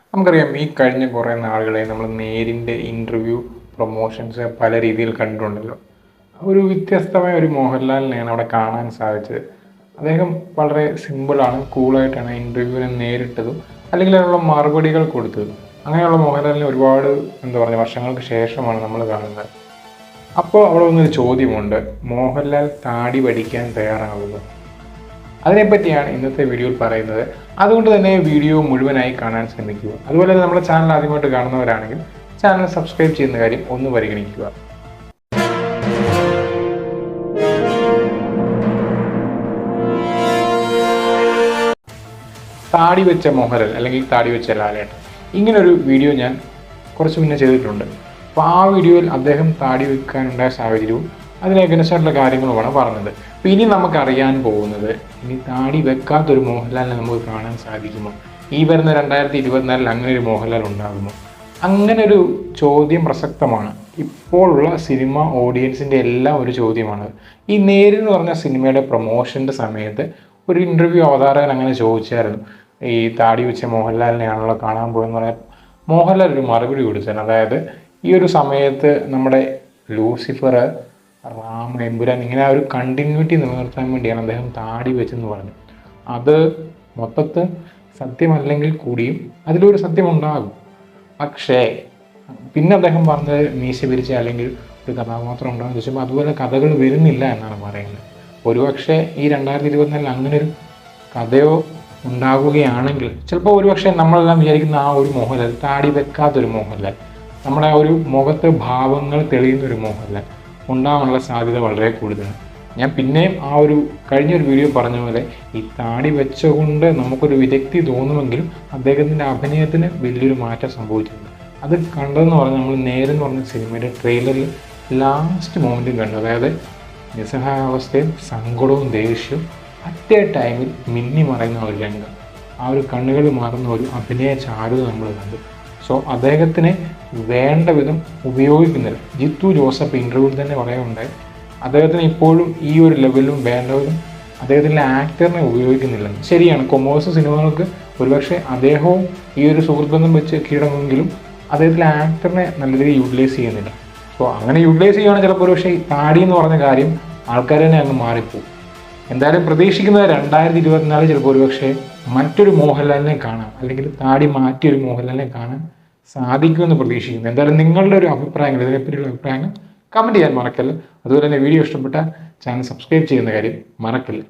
നമുക്കറിയാം ഈ കഴിഞ്ഞ കുറേ നാളുകളായി നമ്മൾ നേരിൻ്റെ ഇൻ്റർവ്യൂ പ്രൊമോഷൻസ് പല രീതിയിൽ കണ്ടിട്ടുണ്ടല്ലോ. ഒരു വ്യത്യസ്തമായ ഒരു മോഹൻലാലിനെയാണ് അവിടെ കാണാൻ സാധിച്ചത്. അദ്ദേഹം വളരെ സിമ്പിളാണ്, കൂളായിട്ടാണ് ഇൻ്റർവ്യൂവിനെ നേരിട്ടതും അല്ലെങ്കിൽ അതിനുള്ള മറുപടികൾ കൊടുത്തതും. അങ്ങനെയുള്ള മോഹൻലാലിനെ ഒരുപാട് വർഷങ്ങൾക്ക് ശേഷമാണ് നമ്മൾ കാണുന്നത്. അപ്പോൾ അവിടെ വന്നൊരു ചോദ്യമുണ്ട്, മോഹൻലാൽ താടി പഠിക്കാൻ തയ്യാറാകുന്നു. അതിനെപ്പറ്റിയാണ് ഇന്നത്തെ വീഡിയോയിൽ പറയുന്നത്. അതുകൊണ്ട് തന്നെ വീഡിയോ മുഴുവനായി കാണാൻ ശ്രമിക്കുക. അതുപോലെ തന്നെ നമ്മുടെ ചാനൽ ആദ്യമായിട്ട് കാണുന്നവരാണെങ്കിൽ ചാനൽ സബ്സ്ക്രൈബ് ചെയ്യുന്ന കാര്യം ഒന്ന് പരിഗണിക്കുക. താടി വെച്ച മോഹൻലാൽ അല്ലെങ്കിൽ താടി വെച്ച ലാലേട്ടൻ, ഇങ്ങനൊരു വീഡിയോ ഞാൻ കുറച്ച് മുന്നേ ചെയ്തിട്ടുണ്ട്. അപ്പോൾ ആ വീഡിയോയിൽ അദ്ദേഹം താടി വെക്കാനുണ്ടായ സാഹചര്യവും അതിന് അഗൻസ്റ്റായിട്ടുള്ള കാര്യങ്ങളുമാണ് പറഞ്ഞത്. അപ്പോൾ ഇനി നമുക്കറിയാൻ പോകുന്നത്, ഇനി താടി വെക്കാത്തൊരു മോഹൻലാലിനെ നമുക്ക് കാണാൻ സാധിക്കുമോ? ഈ വരുന്ന 2024 അങ്ങനെ ഒരു മോഹൻലാൽ ഉണ്ടാകുമോ? അങ്ങനെ ഒരു ചോദ്യം പ്രസക്തമാണ്. ഇപ്പോഴുള്ള സിനിമ ഓഡിയൻസിൻ്റെ എല്ലാം ഒരു ചോദ്യമാണ്. ഈ നേരെന്ന് പറഞ്ഞ സിനിമയുടെ പ്രൊമോഷൻ്റെ സമയത്ത് ഒരു ഇൻ്റർവ്യൂ അവതാരകൻ അങ്ങനെ ചോദിച്ചായിരുന്നു, ഈ താടി വെച്ച മോഹൻലാലിനെയാണല്ലോ കാണാൻ പോകുന്നത് പറഞ്ഞാൽ മോഹൻലാൽ ഒരു മറുപടി കൊടുത്തത്. അതായത് ഈ ഒരു സമയത്ത് നമ്മുടെ ലൂസിഫർ, റാം, എമ്പുരാൻ ഇങ്ങനെ ഒരു കണ്ടിന്യൂറ്റി നിലനിർത്താൻ വേണ്ടിയാണ് അദ്ദേഹം താടി വെച്ചെന്ന് പറഞ്ഞു. അത് മൊത്തത്തിൽ സത്യമല്ലെങ്കിൽ കൂടിയും അതിലൊരു സത്യമുണ്ടാകും. പക്ഷേ പിന്നെ അദ്ദേഹം പറഞ്ഞത് മീശ പിരിച്ച അല്ലെങ്കിൽ ഒരു കഥാപാത്രം ഉണ്ടാകുമെന്ന് ചോദിച്ചപ്പോൾ അതുപോലെ കഥകൾ വരുന്നില്ല എന്നാണ് പറയുന്നത്. ഒരുപക്ഷെ ഈ 2024 അങ്ങനെ ഒരു കഥയോ ഉണ്ടാകുകയാണെങ്കിൽ ചിലപ്പോൾ ഒരുപക്ഷെ നമ്മളെല്ലാം വിചാരിക്കുന്ന ആ ഒരു മോഹൻലാൽ, താടി വെക്കാത്തൊരു മോഹൻലാൽ, നമ്മുടെ ആ ഒരു മുഖത്ത് ഭാവങ്ങൾ തെളിയുന്നൊരു മോഹൻലാൽ ഉണ്ടാകാനുള്ള സാധ്യത വളരെ കൂടുതലാണ്. ഞാൻ പിന്നെയും ആ ഒരു കഴിഞ്ഞൊരു വീഡിയോ പറഞ്ഞ പോലെ ഈ താടി വെച്ചുകൊണ്ട് നമുക്കൊരു വിദഗ്ധി തോന്നുമെങ്കിലും അദ്ദേഹത്തിൻ്റെ അഭിനയത്തിന് വലിയൊരു മാറ്റം സംഭവിച്ചിട്ടുണ്ട്. അത് കണ്ടതെന്ന് പറഞ്ഞാൽ നമ്മൾ നേരെന്ന് പറഞ്ഞ സിനിമയുടെ ട്രെയിലറിൽ ലാസ്റ്റ് മൊമെൻറ്റും കണ്ടു. അതായത് നിസ്സഹായാവസ്ഥയും സങ്കടവും ദേഷ്യവും അറ്റ് എ ടൈമിൽ മിന്നി മറയുന്ന ഒരു രംഗം, ആ ഒരു കണ്ണുകൾ മാറുന്ന ഒരു അഭിനയ ചാരുത നമ്മൾ കണ്ടു. സോ അദ്ദേഹത്തിനെ വേണ്ട വിധം ഉപയോഗിക്കുന്നില്ല. ജിത്തു ജോസഫ് ഇൻ്റർവ്യൂവിൽ തന്നെ പറയുന്നുണ്ടായി, അദ്ദേഹത്തിന് ഇപ്പോഴും ഈ ഒരു ലെവലിലും വേണ്ട വിധം അദ്ദേഹത്തിൻ്റെ ആക്ടറിനെ ഉപയോഗിക്കുന്നില്ല. ശരിയാണ്, കൊമേഴ്സ് സിനിമകൾക്ക് ഒരുപക്ഷെ അദ്ദേഹവും ഈ ഒരു സുഹൃത്ത് ബന്ധം വെച്ച് കീഴടങ്ങുമെങ്കിലും അദ്ദേഹത്തിലെ ആക്ടറിനെ നല്ല രീതിയിൽ യൂട്ടിലൈസ് ചെയ്യുന്നില്ല. സോ അങ്ങനെ യൂട്ടിലൈസ് ചെയ്യുകയാണെങ്കിൽ ചിലപ്പോൾ ഒരുപക്ഷെ താടി എന്ന് പറഞ്ഞ കാര്യം ആൾക്കാർ തന്നെ അങ്ങ് മാറിപ്പോകും. എന്തായാലും പ്രതീക്ഷിക്കുന്നത് 2024 ചിലപ്പോൾ ഒരുപക്ഷെ മറ്റൊരു മോഹൻലാലിനെ കാണാം, അല്ലെങ്കിൽ താടി മാറ്റിയൊരു മോഹൻലാലിനെ കാണാൻ സാധിക്കുമെന്ന് പ്രതീക്ഷിക്കുന്നു. എന്തായാലും നിങ്ങളുടെ ഒരു അഭിപ്രായങ്ങൾ, ഇതിനെപ്പറ്റിയുള്ള അഭിപ്രായങ്ങൾ കമൻറ്റ് ചെയ്യാൻ മറക്കല്ല. അതുപോലെ തന്നെ വീഡിയോ ഇഷ്ടപ്പെട്ട ചാനൽ സബ്സ്ക്രൈബ് ചെയ്യുന്ന കാര്യം മറക്കല്ല.